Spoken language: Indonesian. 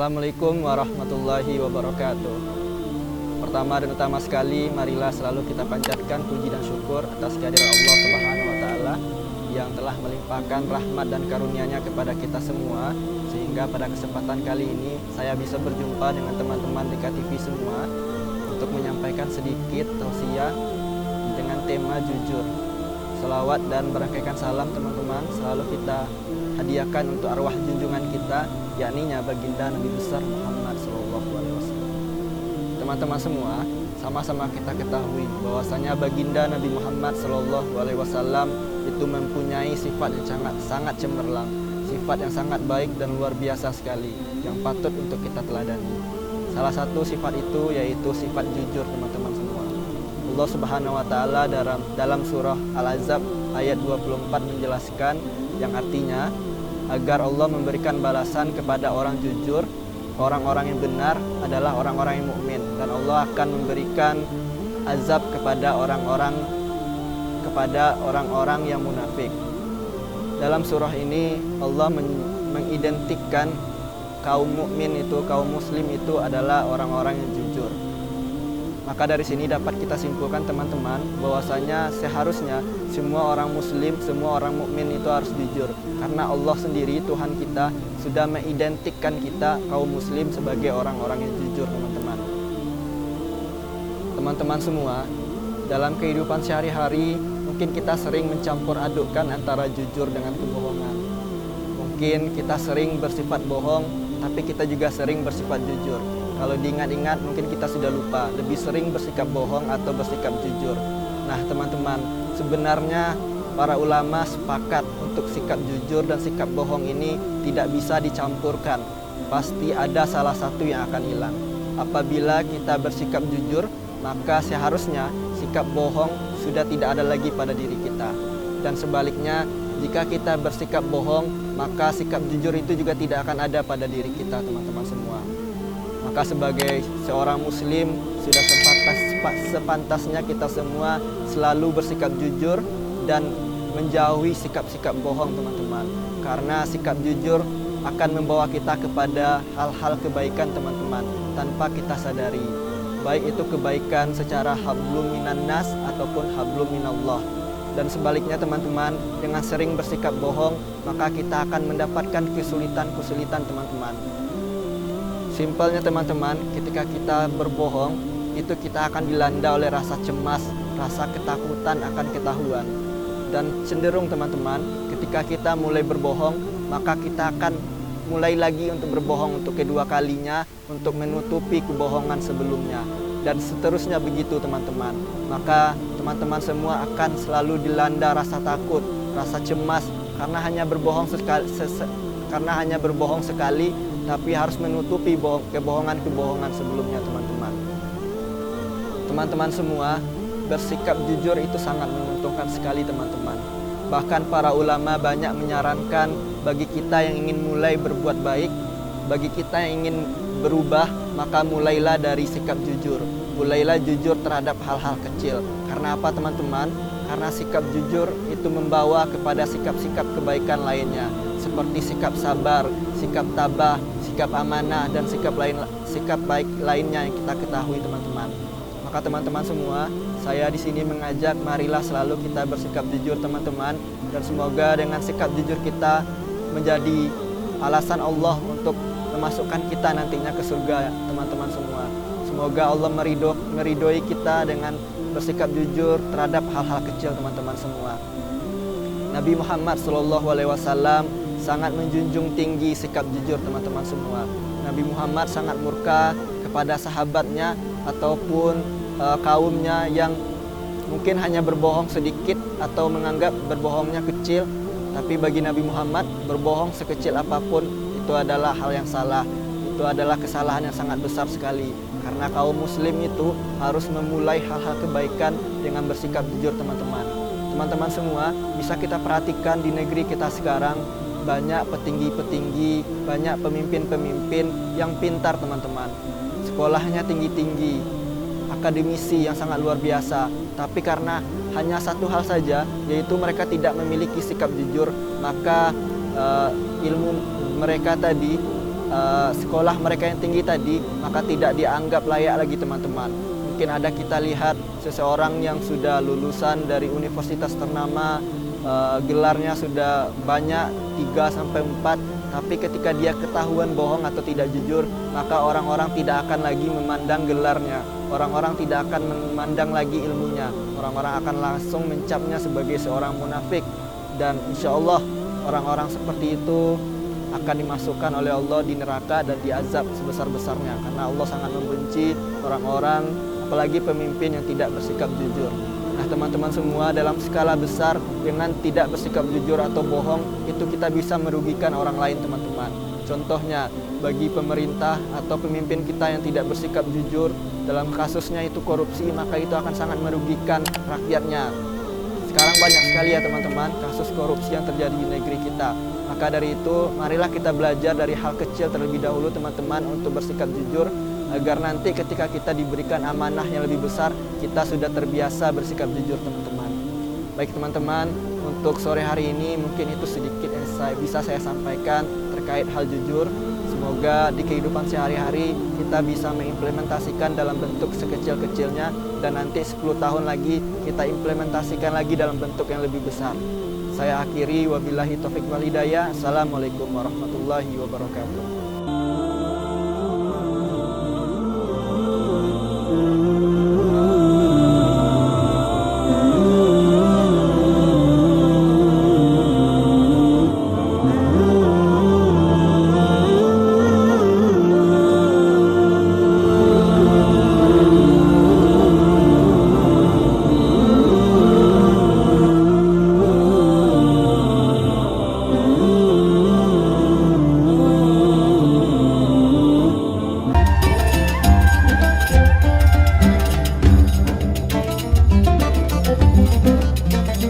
Assalamualaikum warahmatullahi wabarakatuh. Pertama dan utama sekali, marilah selalu kita panjatkan puji dan syukur atas kehadiran Allah Subhanahu wa taala yang telah melimpahkan rahmat dan karunia-Nya kepada kita semua, sehingga pada kesempatan kali ini saya bisa berjumpa dengan teman-teman di KTV semua untuk menyampaikan sedikit tausiah dengan tema jujur. Selawat dan berangkaikan salam teman-teman selalu kita hadiahkan untuk arwah junjungan kita, yakni baginda Nabi besar Muhammad SAW. Teman-teman semua, sama-sama kita ketahui bahwasanya baginda Nabi Muhammad SAW itu mempunyai sifat yang sangat cemerlang, sifat yang sangat baik dan luar biasa sekali, yang patut untuk kita teladani. Salah satu sifat itu yaitu sifat jujur, teman-teman semua. Allah Subhanahu wa taala dalam surah Al-Ahzab ayat 24 menjelaskan, yang artinya agar Allah memberikan balasan kepada orang jujur, orang-orang yang benar adalah orang-orang yang mukmin, dan Allah akan memberikan azab kepada orang-orang yang munafik. Dalam surah ini Allah mengidentikan kaum mukmin itu, kaum muslim itu adalah orang-orang yang jujur. Maka dari sini dapat kita simpulkan teman-teman bahwasanya seharusnya semua orang muslim, semua orang mukmin itu harus jujur, karena Allah sendiri, Tuhan kita, sudah mengidentikan kita kaum muslim sebagai orang-orang yang jujur, teman-teman. Teman-teman semua, dalam kehidupan sehari-hari mungkin kita sering mencampur adukkan antara jujur dengan kebohongan. Mungkin kita sering bersifat bohong, tapi kita juga sering bersifat jujur. Kalau diingat-ingat mungkin kita sudah lupa, lebih sering bersikap bohong atau bersikap jujur. Nah teman-teman, sebenarnya para ulama sepakat untuk sikap jujur dan sikap bohong ini tidak bisa dicampurkan. Pasti ada salah satu yang akan hilang. Apabila kita bersikap jujur, maka seharusnya sikap bohong sudah tidak ada lagi pada diri kita. Dan sebaliknya, jika kita bersikap bohong, maka sikap jujur itu juga tidak akan ada pada diri kita, teman-teman semua. Maka sebagai seorang muslim, sudah sepantasnya kita semua selalu bersikap jujur dan menjauhi sikap-sikap bohong, teman-teman. Karena sikap jujur akan membawa kita kepada hal-hal kebaikan, teman-teman, tanpa kita sadari. Baik itu kebaikan secara hablum minan nas ataupun hablum minallah. Dan sebaliknya teman-teman, dengan sering bersikap bohong, maka kita akan mendapatkan kesulitan-kesulitan, teman-teman. Simpelnya teman-teman, ketika kita berbohong, itu kita akan dilanda oleh rasa cemas, rasa ketakutan akan ketahuan. Dan cenderung teman-teman, ketika kita mulai berbohong, maka kita akan mulai lagi untuk berbohong untuk kedua kalinya, untuk menutupi kebohongan sebelumnya. Dan seterusnya begitu teman-teman. Maka teman-teman semua akan selalu dilanda rasa takut, rasa cemas, karena hanya berbohong sekali, tapi harus menutupi kebohongan-kebohongan sebelumnya, teman-teman. Teman-teman semua, bersikap jujur itu sangat menguntungkan sekali, teman-teman. Bahkan para ulama banyak menyarankan bagi kita yang ingin mulai berbuat baik, bagi kita yang ingin berubah, maka mulailah dari sikap jujur. Mulailah jujur terhadap hal-hal kecil. Karena apa, teman-teman? Karena sikap jujur itu membawa kepada sikap-sikap kebaikan lainnya, seperti sikap sabar, sikap tabah, sikap amanah, dan sikap baik lainnya yang kita ketahui, teman-teman. Maka teman-teman semua, saya di sini mengajak, marilah selalu kita bersikap jujur, teman-teman, dan semoga dengan sikap jujur kita menjadi alasan Allah untuk memasukkan kita nantinya ke surga, teman-teman semua. Semoga Allah meridhoi kita dengan bersikap jujur terhadap hal-hal kecil, teman-teman semua. Nabi Muhammad SAW sangat menjunjung tinggi sikap jujur, teman-teman semua. Nabi Muhammad sangat murka kepada sahabatnya ataupun kaumnya yang mungkin hanya berbohong sedikit atau menganggap berbohongnya kecil. Tapi bagi Nabi Muhammad, berbohong sekecil apapun itu adalah hal yang salah. Itu adalah kesalahan yang sangat besar sekali. Karena kaum muslim itu harus memulai hal-hal kebaikan dengan bersikap jujur, teman-teman. Teman-teman semua, bisa kita perhatikan di negeri kita sekarang, banyak petinggi-petinggi, banyak pemimpin-pemimpin yang pintar, teman-teman. Sekolahnya tinggi-tinggi, akademisi yang sangat luar biasa. Tapi karena hanya satu hal saja, yaitu mereka tidak memiliki sikap jujur, maka ilmu mereka tadi sekolah mereka yang tinggi tadi, maka tidak dianggap layak lagi teman-teman. Mungkin ada kita lihat seseorang yang sudah lulusan dari universitas ternama, gelarnya sudah banyak 3 sampai 4, tapi ketika dia ketahuan bohong atau tidak jujur, maka orang-orang tidak akan lagi memandang gelarnya, orang-orang tidak akan memandang lagi ilmunya, orang-orang akan langsung mencapnya sebagai seorang munafik. Dan insya Allah orang-orang seperti itu akan dimasukkan oleh Allah di neraka dan diazab sebesar-besarnya, karena Allah sangat membenci orang-orang, apalagi pemimpin yang tidak bersikap jujur. Nah teman-teman semua, dalam skala besar, dengan tidak bersikap jujur atau bohong, itu kita bisa merugikan orang lain teman-teman. Contohnya, bagi pemerintah atau pemimpin kita yang tidak bersikap jujur, dalam kasusnya itu korupsi, maka itu akan sangat merugikan rakyatnya. Sekarang banyak sekali ya teman-teman kasus korupsi yang terjadi di negeri kita. Maka dari itu, marilah kita belajar dari hal kecil terlebih dahulu teman-teman untuk bersikap jujur, agar nanti ketika kita diberikan amanah yang lebih besar, kita sudah terbiasa bersikap jujur teman-teman. Baik teman-teman, untuk sore hari ini mungkin itu sedikit yang bisa saya sampaikan terkait hal jujur. Semoga di kehidupan sehari-hari kita bisa mengimplementasikan dalam bentuk sekecil-kecilnya, dan nanti 10 tahun lagi kita implementasikan lagi dalam bentuk yang lebih besar. Saya akhiri, wabillahi taufik wal hidayah. Assalamualaikum warahmatullahi wabarakatuh.